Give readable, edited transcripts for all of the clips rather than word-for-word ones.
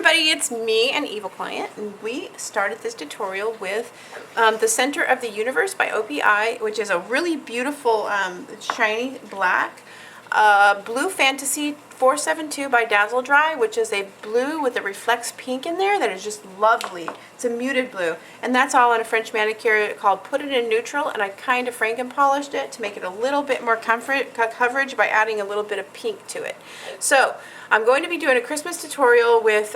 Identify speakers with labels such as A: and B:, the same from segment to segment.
A: everybody, it's me, an evil client, and we started this tutorial with The Center of the Universe by OPI, which is a really beautiful shiny black. Blue Fantasy 472 by Dazzle Dry, which is a blue with a reflects pink in there that is just lovely. It's a muted blue, and that's all on a French manicure called Put It in Neutral, and I kind of Franken polished it to make it a little bit more coverage by adding a little bit of pink to it. So I'm going to be doing a Christmas tutorial with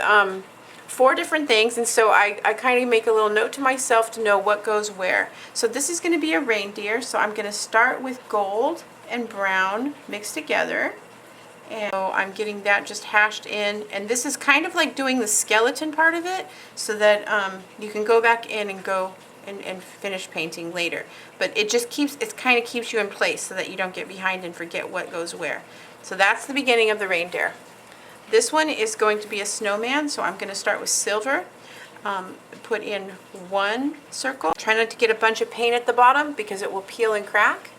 A: 4 different things, and so I kind of make a little note to myself to know what goes where. So this is going to be a reindeer, so I'm going to start with gold and brown mixed together, and so I'm getting that just hashed in, and this is kind of like doing the skeleton part of it so that you can go back in and go and finish painting later, but it just kind of keeps you in place so that you don't get behind and forget what goes where. So that's the beginning of the reindeer. This one is going to be a snowman, so I'm going to start with silver. Put in 1 circle. Try not to get a bunch of paint at the bottom because it will peel and crack.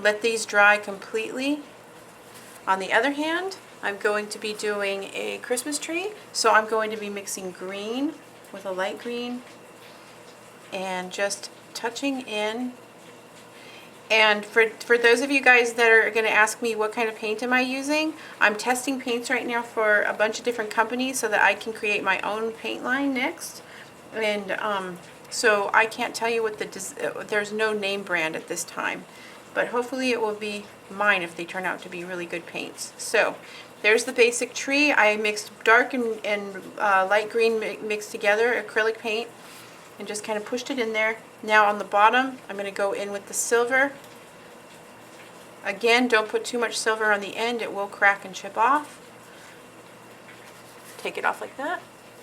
A: Let these dry completely. On the other hand, I'm going to be doing a Christmas tree, so I'm going to be mixing green with a light green and just touching in. And for those of you guys that are going to ask me what kind of paint am I using, I'm testing paints right now for a bunch of different companies so that I can create my own paint line next. And so I can't tell you what there's no name brand at this time, but hopefully it will be mine if they turn out to be really good paints. So there's the basic tree. I mixed dark and light green mixed together, acrylic paint, and just kind of pushed it in there. Now on the bottom, I'm going to go in with the silver. Again, don't put too much silver on the end. It will crack and chip off. Take it off like that.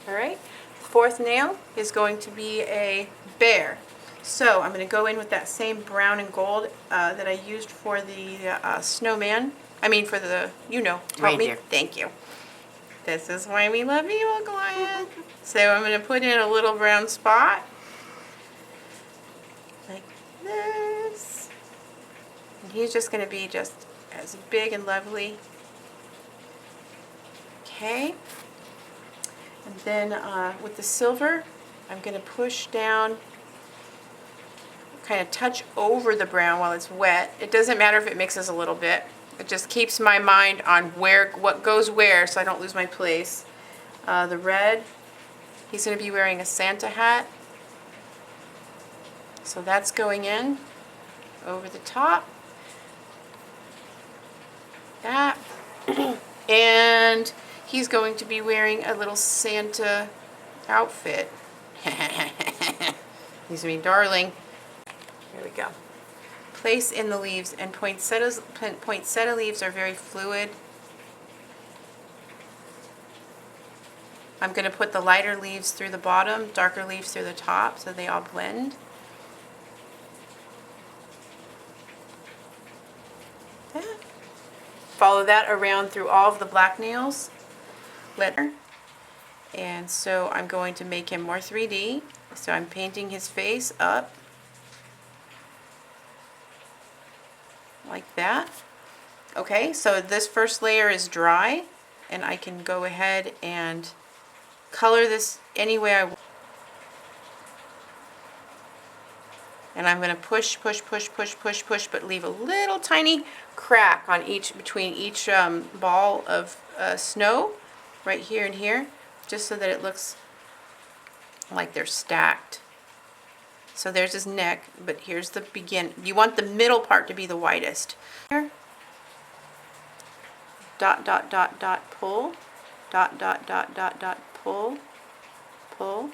A: Alright. Fourth nail is going to be a bear. So I'm going to go in with that same brown and gold that I used for the snowman. I mean for the, help me. Thank you. This is why we love evil client. So I'm going to put in a little brown spot. Like this. And he's just going to be just as big and lovely. Okay. And then with the silver, I'm going to push down, kind of touch over the brown while it's wet. It doesn't matter if it mixes a little bit. It just keeps my mind on what goes where so I don't lose my place. The red, he's going to be wearing a Santa hat. So that's going in over the top. That. And he's going to be wearing a little Santa outfit. He's going to be darling. Here we go. Place in the leaves, and poinsettia leaves are very fluid. I'm going to put the lighter leaves through the bottom, darker leaves through the top, so they all blend. Follow that around through all of the black nails. And so I'm going to make him more 3D. So I'm painting his face up like that. Okay, so this first layer is dry, and I can go ahead and color this any way I want. And I'm going to push, but leave a little tiny crack on between each ball of snow, right here and here, just so that it looks like they're stacked. So there's his neck, but here's the begin. You want the middle part to be the widest. Here. Dot, dot, dot, dot, pull. Dot, dot, dot, dot, dot, pull. Pull.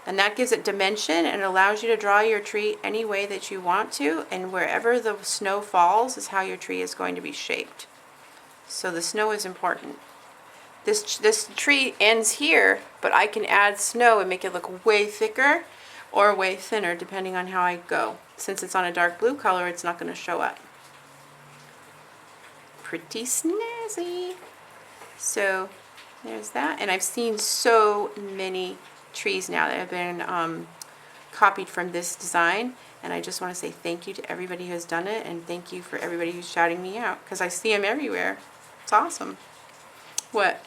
A: And that gives it dimension and allows you to draw your tree any way that you want to, and wherever the snow falls is how your tree is going to be shaped. So the snow is important. This tree ends here, but I can add snow and make it look way thicker or way thinner depending on how I go. Since it's on a dark blue color, it's not going to show up. Pretty snazzy. So there's that, and I've seen so many trees now that have been copied from this design, and I just want to say thank you to everybody who has done it, and thank you for everybody who's shouting me out, because I see them everywhere. It's awesome. What?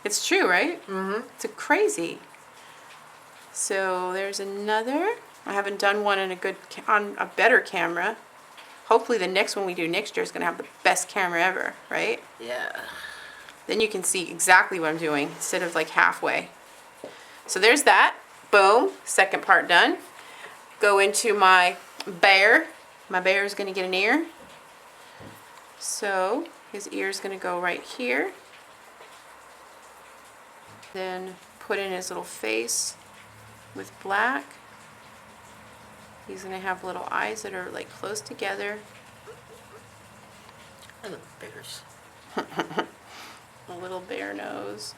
A: It's true, right?
B: Mm-hmm.
A: It's a crazy. So there's another. I haven't done one on a better camera. Hopefully the next one we do next year is going to have the best camera ever, right?
B: Yeah.
A: Then you can see exactly what I'm doing instead of like halfway. So there's that. Boom. Second part done. Go into my bear. My bear is going to get an ear. So his ear is going to go right here. Then put in his little face with black. He's going to have little eyes that are like close together.
B: I love bears.
A: A little bear nose.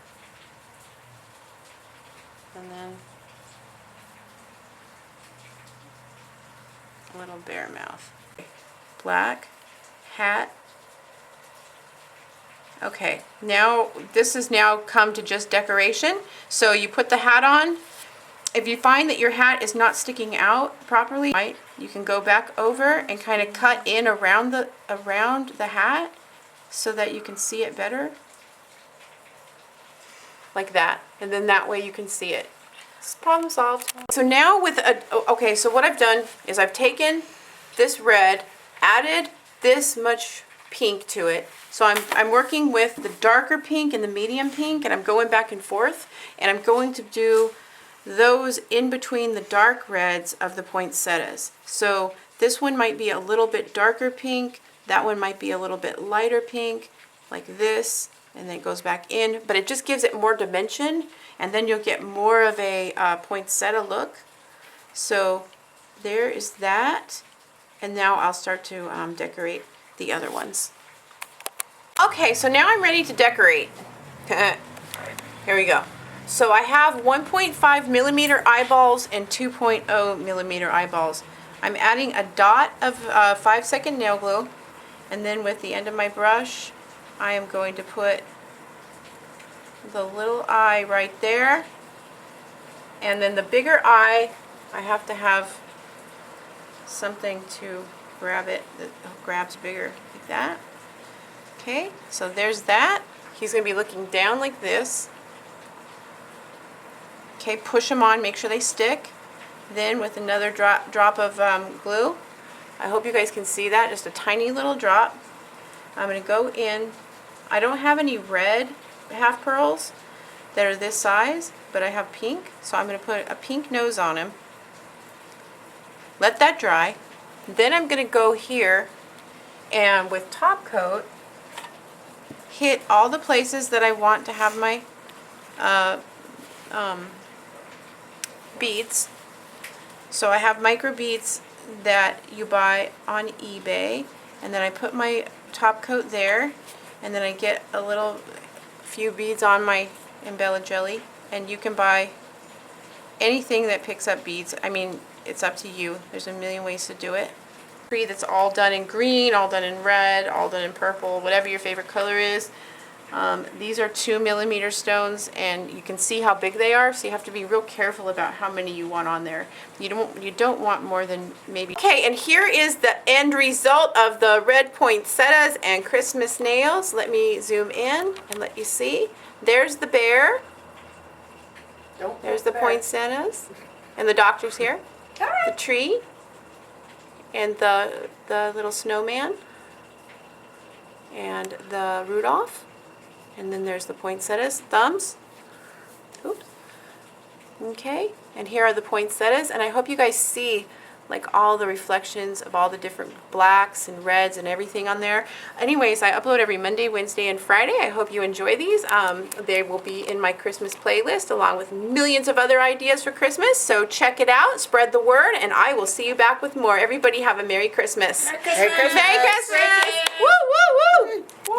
A: And then a little bear mouth. Black hat. Okay, now this has now come to just decoration. So you put the hat on. If you find that your hat is not sticking out properly, right, you can go back over and kind of cut in around the hat so that you can see it better. Like that. And then that way you can see it. It's problem solved. So now with okay, so what I've done is I've taken this red, added this much pink to it. So I'm working with the darker pink and the medium pink, and I'm going back and forth, and I'm going to do those in between the dark reds of the poinsettias. So this one might be a little bit darker pink, that one might be a little bit lighter pink, like this, and then it goes back in, but it just gives it more dimension, and then you'll get more of a poinsettia look. So there is that, and now I'll start to decorate the other ones. Okay, so now I'm ready to decorate. Here we go. So I have 1.5 millimeter eyeballs and 2.0 millimeter eyeballs. I'm adding a dot of 5-second nail glue, and then with the end of my brush, I am going to put the little eye right there, and then the bigger eye, I have to have something to grab it that grabs bigger, like that. Okay, so there's that. He's going to be looking down like this. Okay, push them on, make sure they stick. Then with another drop of glue, I hope you guys can see that, just a tiny little drop. I'm going to go in. I don't have any red half pearls that are this size, but I have pink, so I'm going to put a pink nose on him. Let that dry. Then I'm going to go here and with top coat, hit all the places that I want to have my beads. So I have micro beads that you buy on eBay, and then I put my top coat there, and then I get a little few beads on my Embella jelly, and you can buy anything that picks up beads. I mean, it's up to you. There's a million ways to do it. That's all done in green, all done in red, all done in purple, whatever your favorite color is. These are 2 millimeter stones, and you can see how big they are, so you have to be real careful about how many you want on there. You don't want more than maybe. Okay, and here is the end result of the red poinsettias and Christmas nails. Let me zoom in and let you see. There's the bear. There's the poinsettias, and the doctor's here. The tree, and the little snowman, and the Rudolph. And then there's the poinsettias, thumbs. Oops. Okay, and here are the poinsettias, and I hope you guys see like all the reflections of all the different blacks and reds and everything on there. Anyways, I upload every Monday, Wednesday, and Friday. I hope you enjoy these. They will be in my Christmas playlist along with millions of other ideas for Christmas. So check it out, spread the word, and I will see you back with more. Everybody have a Merry Christmas.
B: Merry Christmas!
A: Merry Christmas! Woo, woo, woo!